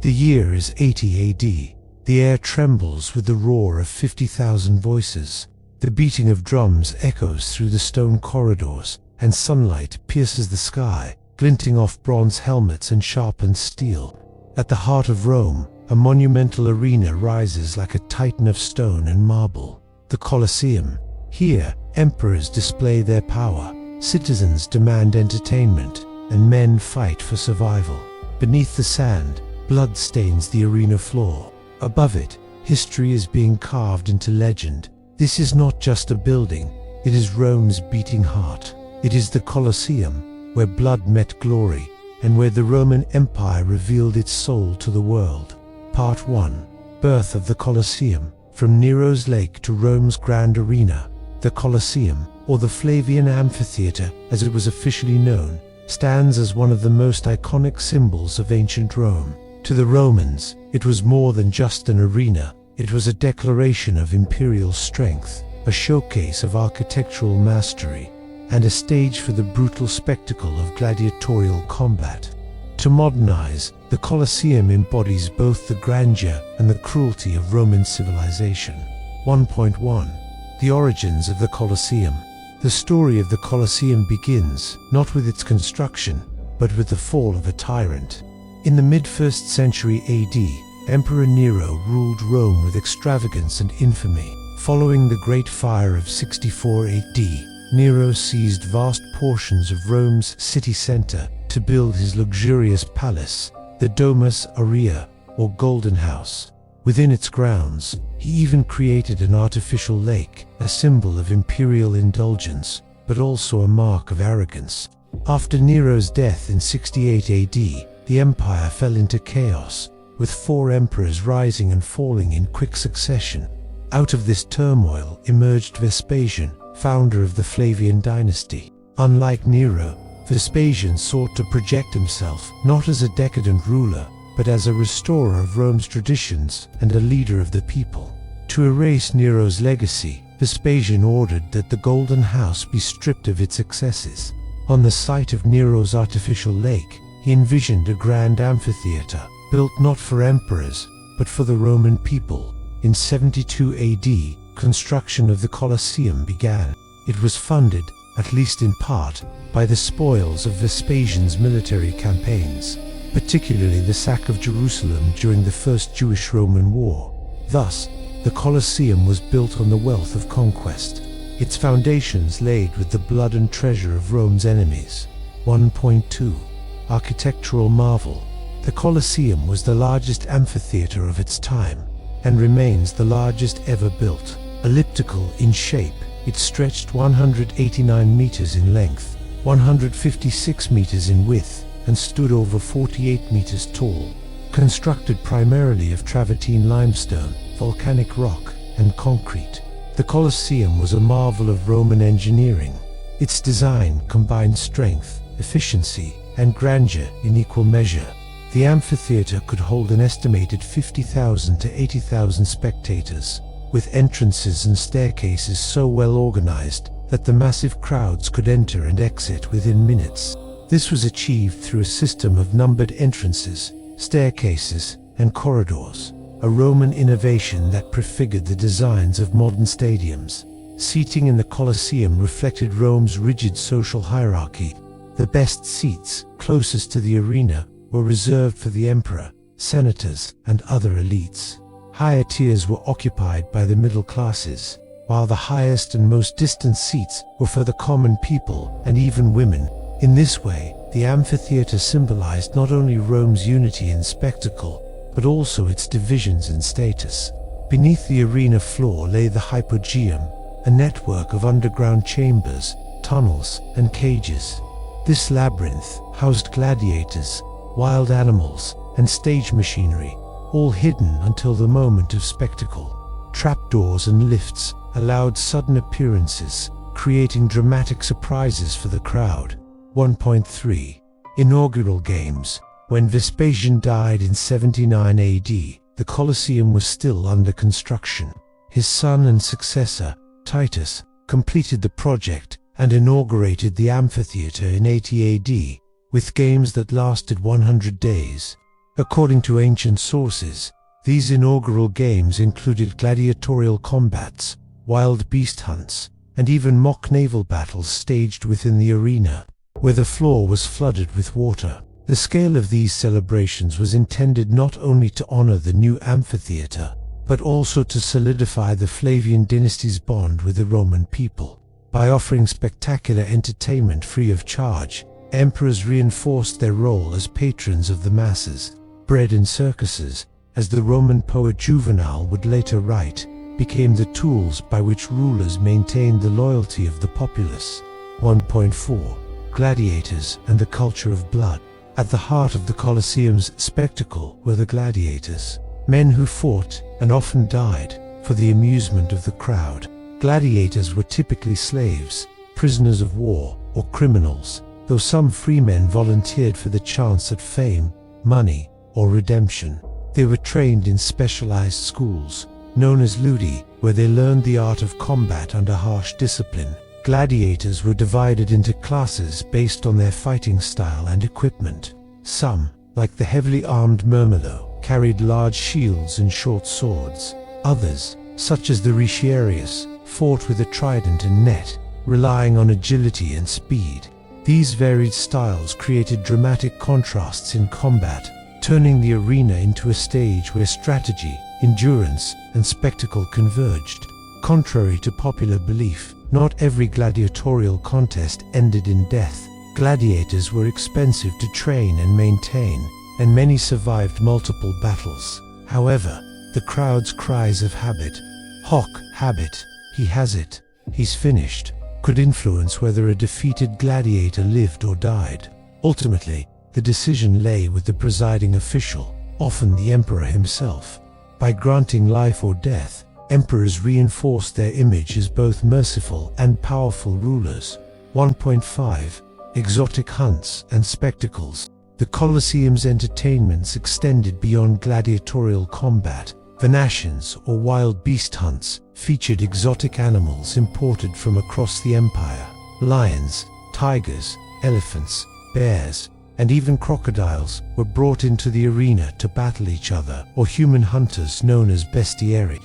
The year is 80 AD. The air trembles with the roar of 50,000 voices. The beating of drums echoes through the stone corridors, and sunlight pierces the sky, glinting off bronze helmets and sharpened steel. At the heart of Rome, a monumental arena rises like a titan of stone and marble, the Colosseum. Here, emperors display their power, citizens demand entertainment, and men fight for survival. Beneath the sand, blood stains the arena floor. Above it, history is being carved into legend. This is not just a building, it is Rome's beating heart. It is the Colosseum, where blood met glory, and where the Roman Empire revealed its soul to the world. Part 1. Birth of the Colosseum. From Nero's lake to Rome's grand arena, the Colosseum, or the Flavian amphitheater as it was officially known, stands as one of the most iconic symbols of ancient Rome. To the Romans, it was more than just an arena. It was a declaration of imperial strength, a showcase of architectural mastery, and a stage for the brutal spectacle of gladiatorial combat. To modernize, the Colosseum embodies both the grandeur and the cruelty of Roman civilization. 1.1. The origins of the Colosseum. The story of the Colosseum begins not with its construction, but with the fall of a tyrant. In the mid-1st century AD, Emperor Nero ruled Rome with extravagance and infamy. Following the Great Fire of 64 AD, Nero seized vast portions of Rome's city center to build his luxurious palace, the Domus Aurea, or Golden House. Within its grounds, he even created an artificial lake, a symbol of imperial indulgence, but also a mark of arrogance. After Nero's death in 68 AD, the empire fell into chaos, with 4 emperors rising and falling in quick succession. Out of this turmoil emerged Vespasian, founder of the Flavian dynasty. Unlike Nero, Vespasian sought to project himself not as a decadent ruler, but as a restorer of Rome's traditions and a leader of the people. To erase Nero's legacy, Vespasian ordered that the Golden House be stripped of its excesses. On the site of Nero's artificial lake, he envisioned a grand amphitheater, built not for emperors, but for the Roman people. In 72 AD, construction of the Colosseum began. It was funded, at least in part, by the spoils of Vespasian's military campaigns, particularly the sack of Jerusalem during the First Jewish-Roman War. Thus, the Colosseum was built on the wealth of conquest, its foundations laid with the blood and treasure of Rome's enemies. 1.2. Architectural marvel. The Colosseum was the largest amphitheater of its time, and remains the largest ever built. Elliptical in shape, it stretched 189 meters in length, 156 meters in width, and stood over 48 meters tall. Constructed primarily of travertine limestone, volcanic rock, and concrete, the Colosseum was a marvel of Roman engineering. Its design combined strength, efficiency, and grandeur in equal measure. The amphitheater could hold an estimated 50,000 to 80,000 spectators, with entrances and staircases so well organized that the massive crowds could enter and exit within minutes. This was achieved through a system of numbered entrances, staircases, and corridors, a Roman innovation that prefigured the designs of modern stadiums. Seating in the Colosseum reflected Rome's rigid social hierarchy. The best seats, closest to the arena, were reserved for the emperor, senators, and other elites. Higher tiers were occupied by the middle classes, while the highest and most distant seats were for the common people and even women. In this way, the amphitheater symbolized not only Rome's unity in spectacle, but also its divisions in status. Beneath the arena floor lay the hypogeum, a network of underground chambers, tunnels, and cages. This labyrinth housed gladiators, wild animals, and stage machinery, all hidden until the moment of spectacle. Trapdoors and lifts allowed sudden appearances, creating dramatic surprises for the crowd. 1.3. Inaugural Games. When Vespasian died in 79 AD, the Colosseum was still under construction. His son and successor, Titus, completed the project and inaugurated the amphitheater in 80 AD, with games that lasted 100 days. According to ancient sources, these inaugural games included gladiatorial combats, wild beast hunts, and even mock naval battles staged within the arena, where the floor was flooded with water. The scale of these celebrations was intended not only to honor the new amphitheater, but also to solidify the Flavian dynasty's bond with the Roman people. By offering spectacular entertainment free of charge, emperors reinforced their role as patrons of the masses. Bred in circuses, as the Roman poet Juvenal would later write, became the tools by which rulers maintained the loyalty of the populace. 1.4. Gladiators and the culture of blood. At the heart of the Colosseum's spectacle were the gladiators, men who fought and often died for the amusement of the crowd. Gladiators were typically slaves, prisoners of war, or criminals, though some free men volunteered for the chance at fame, money, or redemption. They were trained in specialized schools, known as ludi, where they learned the art of combat under harsh discipline. Gladiators were divided into classes based on their fighting style and equipment. Some, like the heavily armed Murmillo, carried large shields and short swords. Others, such as the Retiarius, fought with a trident and net, relying on agility and speed. These varied styles created dramatic contrasts in combat, turning the arena into a stage where strategy, endurance, and spectacle converged. Contrary to popular belief, not every gladiatorial contest ended in death. Gladiators were expensive to train and maintain, and many survived multiple battles. However, the crowd's cries of habit, "Hoc habet, he has it, he's finished," could influence whether a defeated gladiator lived or died. Ultimately, the decision lay with the presiding official, often the emperor himself. By granting life or death, emperors reinforced their image as both merciful and powerful rulers. 1.5. Exotic hunts and spectacles. The Colosseum's entertainments extended beyond gladiatorial combat. Venations, or wild beast hunts, featured exotic animals imported from across the empire. Lions, tigers, elephants, bears, and even crocodiles were brought into the arena to battle each other, or human hunters known as bestiarii.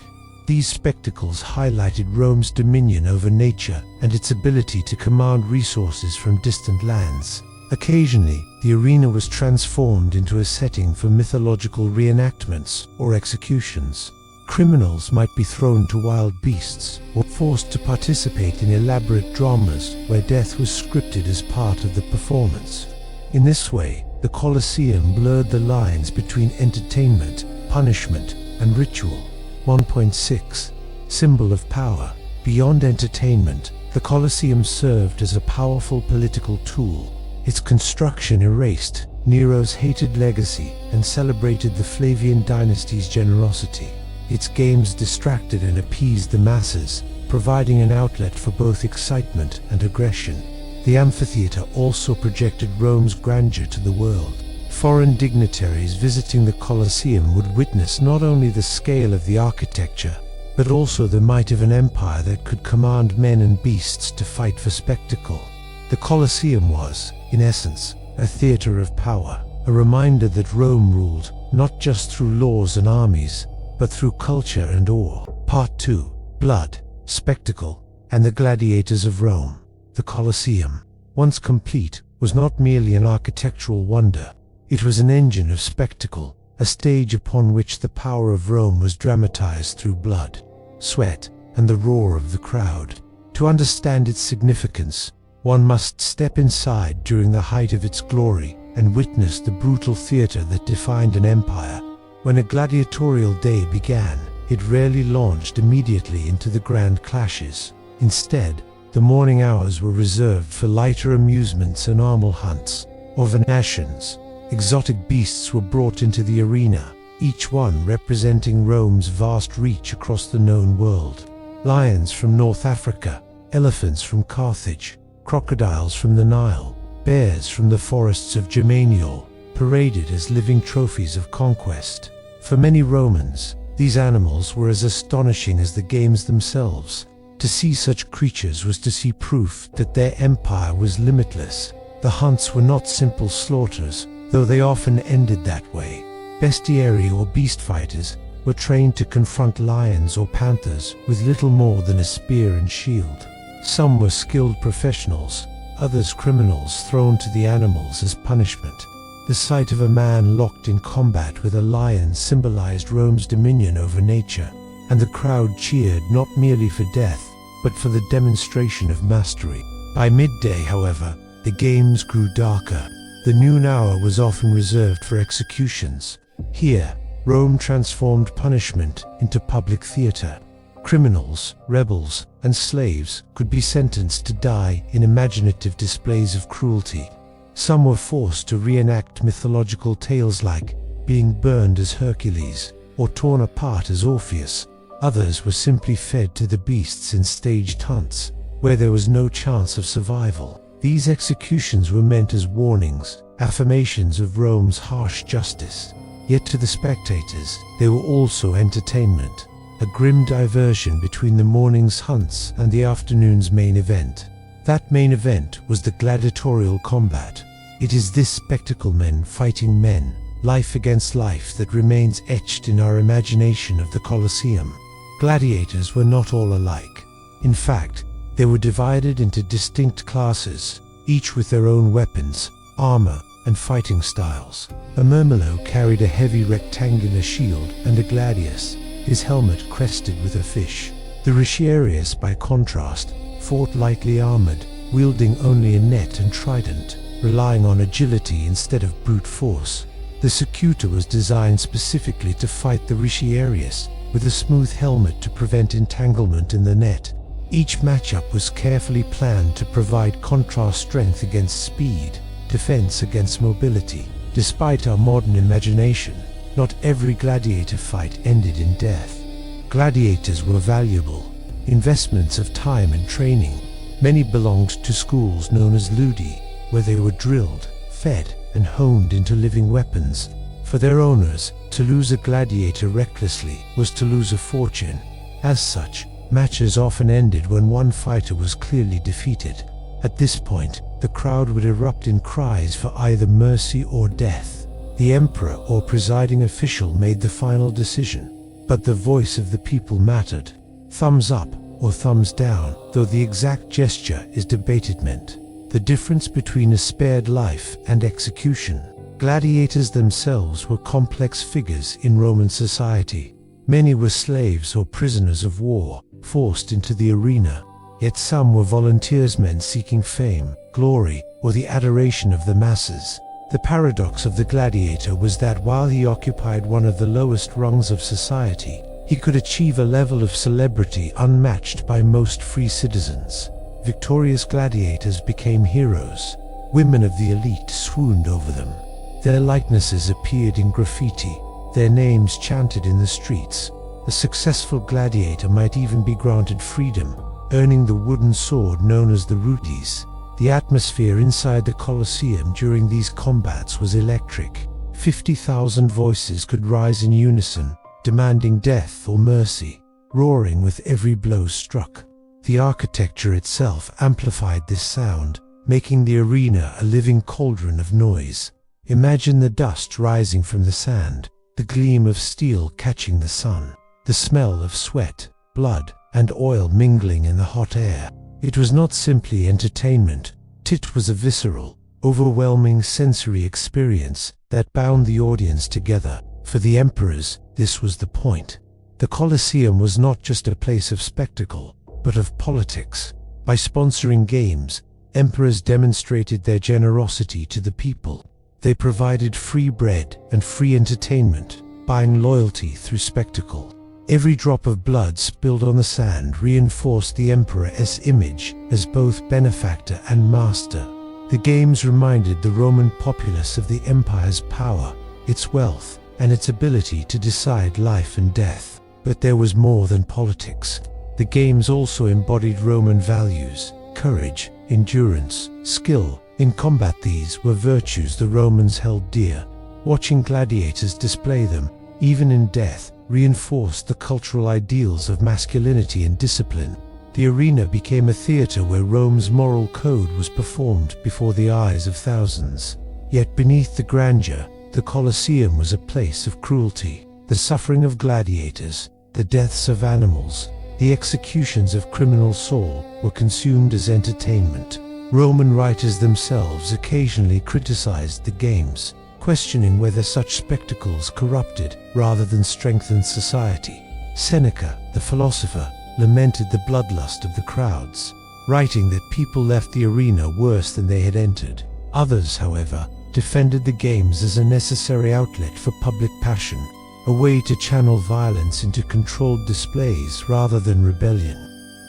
These spectacles highlighted Rome's dominion over nature and its ability to command resources from distant lands. Occasionally, the arena was transformed into a setting for mythological reenactments or executions. Criminals might be thrown to wild beasts or forced to participate in elaborate dramas where death was scripted as part of the performance. In this way, the Colosseum blurred the lines between entertainment, punishment, and ritual. 1.6. Symbol of power. Beyond entertainment, the Colosseum served as a powerful political tool. Its construction erased Nero's hated legacy and celebrated the Flavian dynasty's generosity. Its games distracted and appeased the masses, providing an outlet for both excitement and aggression. The amphitheater also projected Rome's grandeur to the world. Foreign dignitaries visiting the Colosseum would witness not only the scale of the architecture, but also the might of an empire that could command men and beasts to fight for spectacle. The Colosseum was, in essence, a theater of power, a reminder that Rome ruled not just through laws and armies, but through culture and awe. Part 2. Blood, Spectacle, and the Gladiators of Rome. The Colosseum, once complete, was not merely an architectural wonder. It was an engine of spectacle, a stage upon which the power of Rome was dramatized through blood, sweat, and the roar of the crowd. To understand its significance, one must step inside during the height of its glory and witness the brutal theater that defined an empire. When a gladiatorial day began, it rarely launched immediately into the grand clashes. Instead, the morning hours were reserved for lighter amusements and armal hunts, or venations. Exotic beasts were brought into the arena, each one representing Rome's vast reach across the known world. Lions from North Africa, elephants from Carthage, crocodiles from the Nile, bears from the forests of Germaniol, paraded as living trophies of conquest. For many Romans, these animals were as astonishing as the games themselves. To see such creatures was to see proof that their empire was limitless. The hunts were not simple slaughters, though they often ended that way. Bestiary or beast fighters were trained to confront lions or panthers with little more than a spear and shield. Some were skilled professionals, others criminals thrown to the animals as punishment. The sight of a man locked in combat with a lion symbolized Rome's dominion over nature, and the crowd cheered not merely for death, but for the demonstration of mastery. By midday, however, the games grew darker. The noon hour was often reserved for executions. Here, Rome transformed punishment into public theater. Criminals, rebels, and slaves could be sentenced to die in imaginative displays of cruelty. Some were forced to reenact mythological tales like being burned as Hercules or torn apart as Orpheus. Others were simply fed to the beasts in staged hunts, where there was no chance of survival. These executions were meant as warnings, affirmations of Rome's harsh justice. Yet to the spectators, they were also entertainment, a grim diversion between the morning's hunts and the afternoon's main event. That main event was the gladiatorial combat. It is this spectacle, men fighting men, life against life, that remains etched in our imagination of the Colosseum. Gladiators were not all alike. In fact, they were divided into distinct classes, each with their own weapons, armor, and fighting styles. A murmillo carried a heavy rectangular shield, and a gladius, his helmet crested with a fish. The retiarius, by contrast, fought lightly armored, wielding only a net and trident, relying on agility instead of brute force. The secutor was designed specifically to fight the retiarius, with a smooth helmet to prevent entanglement in the net. Each matchup was carefully planned to provide contrast strength against speed, defense against mobility. Despite our modern imagination, not every gladiator fight ended in death. Gladiators were valuable investments of time and training. Many belonged to schools known as ludi, where they were drilled, fed, and honed into living weapons. For their owners, to lose a gladiator recklessly was to lose a fortune. As such, matches often ended when one fighter was clearly defeated. At this point, the crowd would erupt in cries for either mercy or death. The emperor or presiding official made the final decision, but the voice of the people mattered. Thumbs up or thumbs down, though the exact gesture is debated, meant the difference between a spared life and execution. Gladiators themselves were complex figures in Roman society. Many were slaves or prisoners of war, forced into the arena. Yet some were volunteersmen seeking fame, glory, or the adoration of the masses. The paradox of the gladiator was that while he occupied one of the lowest rungs of society, he could achieve a level of celebrity unmatched by most free citizens. Victorious gladiators became heroes. Women of the elite swooned over them. Their likenesses appeared in graffiti, their names chanted in the streets. A successful gladiator might even be granted freedom, earning the wooden sword known as the rutis. The atmosphere inside the Colosseum during these combats was electric. 50,000 voices could rise in unison, demanding death or mercy, roaring with every blow struck. The architecture itself amplified this sound, making the arena a living cauldron of noise. Imagine the dust rising from the sand, the gleam of steel catching the sun, the smell of sweat, blood, and oil mingling in the hot air. It was not simply entertainment, it was a visceral, overwhelming sensory experience that bound the audience together. For the emperors, this was the point. The Colosseum was not just a place of spectacle, but of politics. By sponsoring games, emperors demonstrated their generosity to the people. They provided free bread and free entertainment, buying loyalty through spectacle. Every drop of blood spilled on the sand reinforced the emperor's image as both benefactor and master. The games reminded the Roman populace of the empire's power, its wealth, and its ability to decide life and death. But there was more than politics. The games also embodied Roman values: courage, endurance, skill. In combat, these were virtues the Romans held dear. Watching gladiators display them, even in death, reinforced the cultural ideals of masculinity and discipline. The arena became a theater where Rome's moral code was performed before the eyes of thousands. Yet beneath the grandeur, the Colosseum was a place of cruelty. The suffering of gladiators, the deaths of animals, the executions of criminal Saul were consumed as entertainment. Roman writers themselves occasionally criticized the games, questioning whether such spectacles corrupted rather than strengthened society. Seneca, the philosopher, lamented the bloodlust of the crowds, writing that people left the arena worse than they had entered. Others, however, defended the games as a necessary outlet for public passion, a way to channel violence into controlled displays rather than rebellion.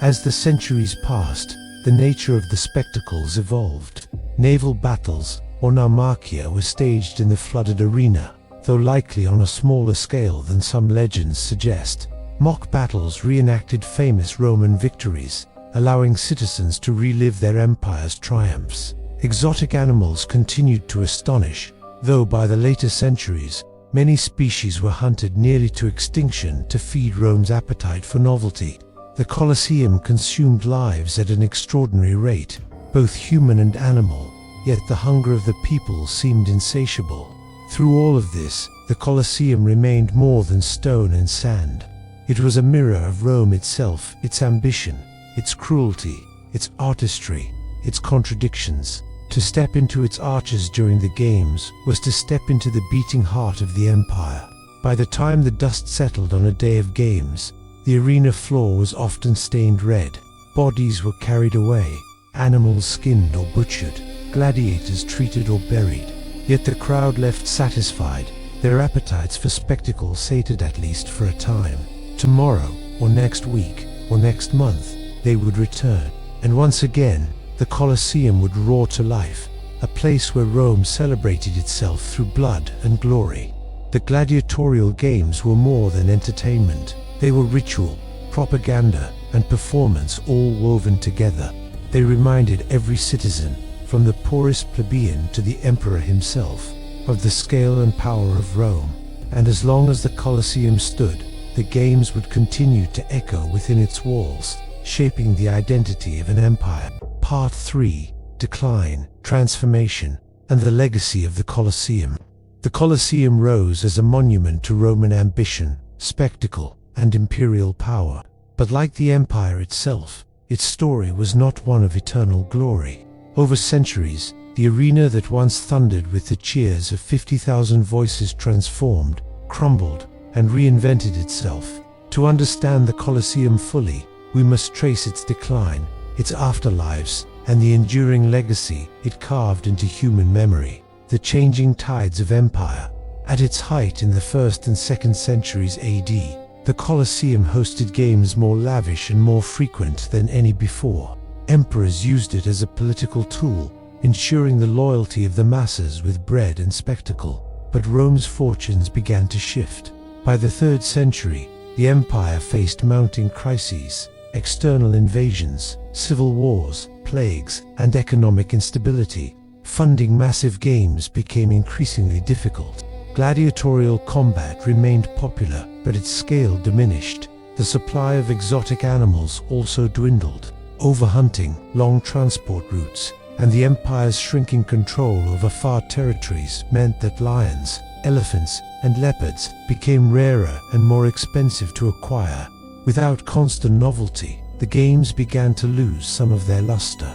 As the centuries passed, the nature of the spectacles evolved. Naval battles, or naumachia, were staged in the flooded arena, though likely on a smaller scale than some legends suggest. Mock battles reenacted famous Roman victories, allowing citizens to relive their empire's triumphs. Exotic animals continued to astonish, though by the later centuries, many species were hunted nearly to extinction to feed Rome's appetite for novelty. The Colosseum consumed lives at an extraordinary rate, both human and animal, yet the hunger of the people seemed insatiable. Through all of this, the Colosseum remained more than stone and sand. It was a mirror of Rome itself, its ambition, its cruelty, its artistry, its contradictions. To step into its arches during the games was to step into the beating heart of the empire. By the time the dust settled on a day of games, the arena floor was often stained red. Bodies were carried away, animals skinned or butchered, gladiators treated or buried. Yet the crowd left satisfied, their appetites for spectacle sated at least for a time. Tomorrow, or next week, or next month, they would return, and once again, the Colosseum would roar to life, a place where Rome celebrated itself through blood and glory. The gladiatorial games were more than entertainment. They were ritual, propaganda, and performance all woven together. They reminded every citizen, from the poorest plebeian to the emperor himself, of the scale and power of Rome. And as long as the Colosseum stood, the games would continue to echo within its walls, shaping the identity of an empire. Part 3: Decline, Transformation, and the Legacy of the Colosseum. The Colosseum rose as a monument to Roman ambition, spectacle, and imperial power. But like the empire itself, its story was not one of eternal glory. Over centuries, the arena that once thundered with the cheers of 50,000 voices transformed, crumbled, and reinvented itself. To understand the Colosseum fully, we must trace its decline, its afterlives, and the enduring legacy it carved into human memory. The changing tides of empire. At its height in the 1st and 2nd centuries AD, the Colosseum hosted games more lavish and more frequent than any before. Emperors used it as a political tool, ensuring the loyalty of the masses with bread and spectacle. But Rome's fortunes began to shift. By the 3rd century, the empire faced mounting crises, external invasions, civil wars, plagues, and economic instability. Funding massive games became increasingly difficult. Gladiatorial combat remained popular, but its scale diminished. The supply of exotic animals also dwindled. Overhunting, long transport routes, and the empire's shrinking control over far territories meant that lions, elephants, and leopards became rarer and more expensive to acquire. Without constant novelty, the games began to lose some of their luster.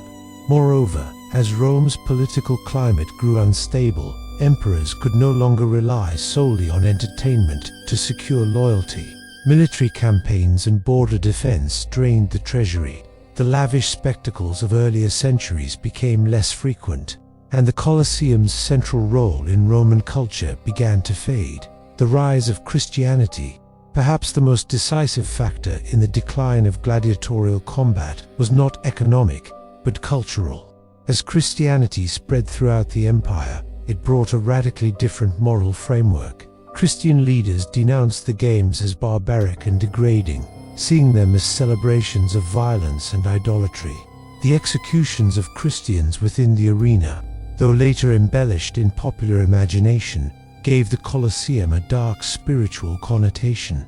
Moreover, as Rome's political climate grew unstable, emperors could no longer rely solely on entertainment to secure loyalty. Military campaigns and border defense drained the treasury. The lavish spectacles of earlier centuries became less frequent, and the Colosseum's central role in Roman culture began to fade. The rise of Christianity, perhaps the most decisive factor in the decline of gladiatorial combat, was not economic, but cultural. As Christianity spread throughout the empire, it brought a radically different moral framework. Christian leaders denounced the games as barbaric and degrading, seeing them as celebrations of violence and idolatry. The executions of Christians within the arena, though later embellished in popular imagination, gave the Colosseum a dark spiritual connotation.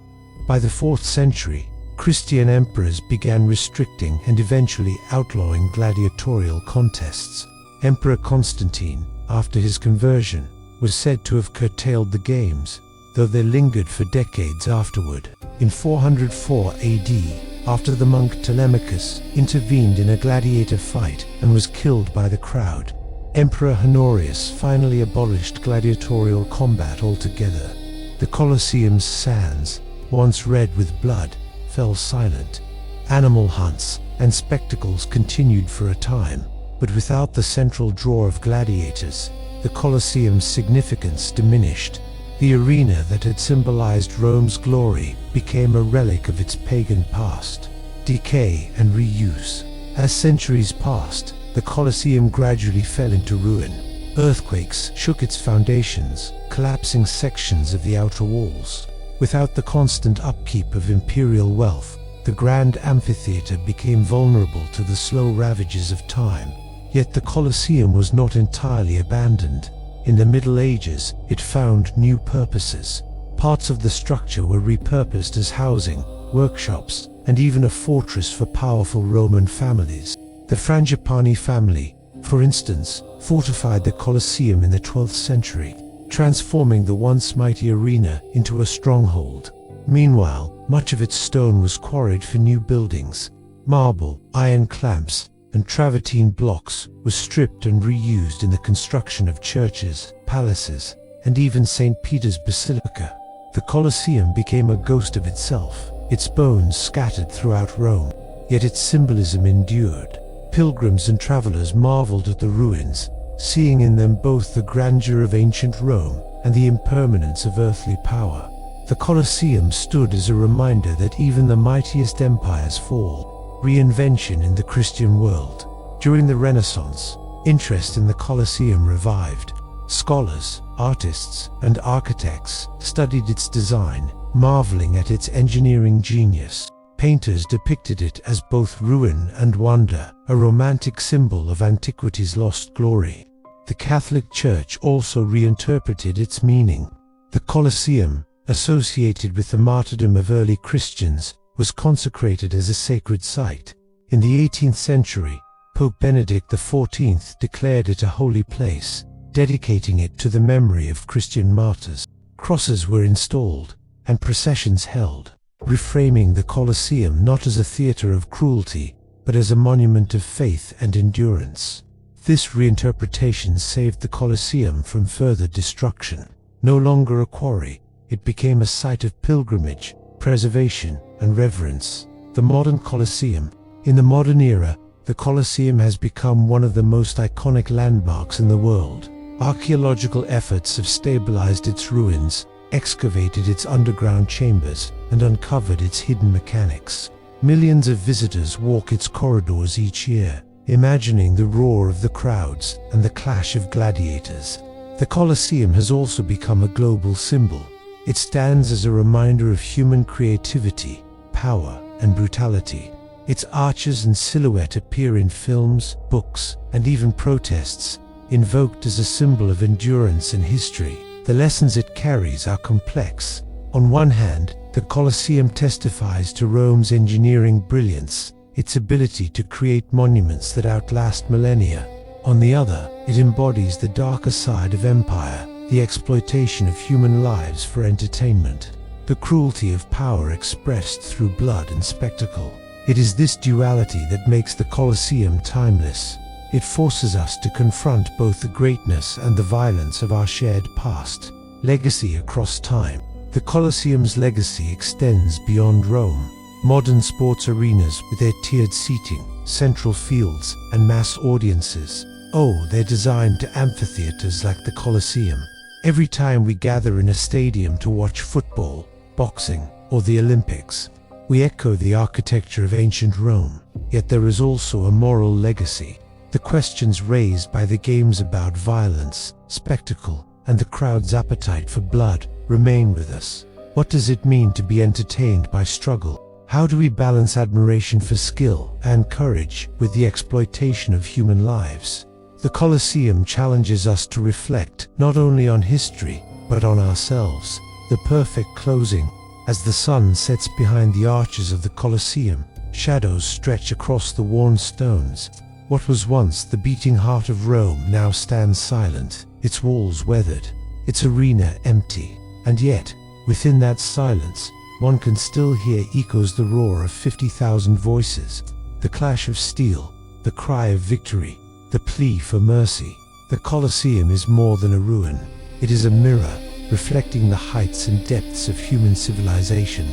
By the 4th century, Christian emperors began restricting and eventually outlawing gladiatorial contests. Emperor Constantine, after his conversion, was said to have curtailed the games, though they lingered for decades afterward. In 404 AD, after the monk Telemachus intervened in a gladiator fight and was killed by the crowd, Emperor Honorius finally abolished gladiatorial combat altogether. The Colosseum's sands, once red with blood, fell silent. Animal hunts and spectacles continued for a time, but without the central draw of gladiators, the Colosseum's significance diminished. The arena that had symbolized Rome's glory became a relic of its pagan past. Decay and reuse. As centuries passed, the Colosseum gradually fell into ruin. Earthquakes shook its foundations, collapsing sections of the outer walls. Without the constant upkeep of imperial wealth, the grand amphitheater became vulnerable to the slow ravages of time. Yet the Colosseum was not entirely abandoned. In the Middle Ages, it found new purposes. Parts of the structure were repurposed as housing, workshops, and even a fortress for powerful Roman families. The Frangipani family, for instance, fortified the Colosseum in the 12th century, transforming the once mighty arena into a stronghold. Meanwhile, much of its stone was quarried for new buildings. Marble, iron clamps, and travertine blocks was stripped and reused in the construction of churches, palaces, and even St. Peter's Basilica. The Colosseum became a ghost of itself, its bones scattered throughout Rome, yet its symbolism endured. Pilgrims and travelers marveled at the ruins, seeing in them both the grandeur of ancient Rome and the impermanence of earthly power. The Colosseum stood as a reminder that even the mightiest empires fall. Reinvention in the Christian world. During the Renaissance, interest in the Colosseum revived. Scholars, artists, and architects studied its design, marveling at its engineering genius. Painters depicted it as both ruin and wonder, a romantic symbol of antiquity's lost glory. The Catholic Church also reinterpreted its meaning. The Colosseum, associated with the martyrdom of early Christians, was consecrated as a sacred site. In the 18th century, Pope Benedict XIV declared it a holy place, dedicating it to the memory of Christian martyrs. Crosses were installed, and processions held, reframing the Colosseum not as a theater of cruelty, but as a monument of faith and endurance. This reinterpretation saved the Colosseum from further destruction. No longer a quarry, it became a site of pilgrimage, preservation, and reverence. The modern Colosseum. In the modern era, the Colosseum has become one of the most iconic landmarks in the world. Archaeological efforts have stabilized its ruins, excavated its underground chambers, and uncovered its hidden mechanics. Millions of visitors walk its corridors each year, imagining the roar of the crowds and the clash of gladiators. The Colosseum has also become a global symbol. It stands as a reminder of human creativity, power, and brutality. Its arches and silhouette appear in films, books, and even protests, invoked as a symbol of endurance and history. The lessons it carries are complex. On one hand, the Colosseum testifies to Rome's engineering brilliance, its ability to create monuments that outlast millennia. On the other, it embodies the darker side of empire, the exploitation of human lives for entertainment, the cruelty of power expressed through blood and spectacle. It is this duality that makes the Colosseum timeless. It forces us to confront both the greatness and the violence of our shared past. Legacy across time. The Colosseum's legacy extends beyond Rome. Modern sports arenas with their tiered seating, central fields, and mass audiences. Oh, they're designed to amphitheaters like the Colosseum. Every time we gather in a stadium to watch football, boxing, or the Olympics, we echo the architecture of ancient Rome. Yet there is also a moral legacy. The questions raised by the games about violence, spectacle, and the crowd's appetite for blood remain with us. What does it mean to be entertained by struggle? How do we balance admiration for skill and courage with the exploitation of human lives? The Colosseum challenges us to reflect not only on history, but on ourselves. The perfect closing. As the sun sets behind the arches of the Colosseum, shadows stretch across the worn stones. What was once the beating heart of Rome now stands silent, its walls weathered, its arena empty. And yet, within that silence, one can still hear echoes the roar of 50,000 voices, the clash of steel, the cry of victory, the plea for mercy. The Colosseum is more than a ruin. It is a mirror, reflecting the heights and depths of human civilization.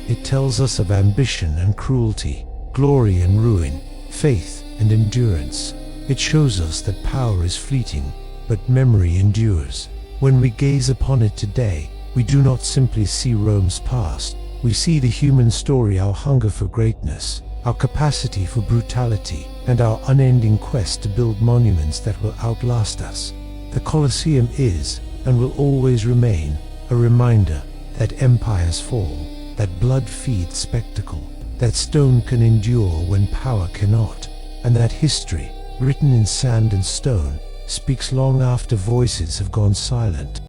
It tells us of ambition and cruelty, glory and ruin, faith and endurance. It shows us that power is fleeting, but memory endures. When we gaze upon it today, we do not simply see Rome's past. We see the human story, our hunger for greatness, our capacity for brutality, and our unending quest to build monuments that will outlast us. The Colosseum is, and will always remain, a reminder that empires fall, that blood feeds spectacle, that stone can endure when power cannot, and that history, written in sand and stone, speaks long after voices have gone silent.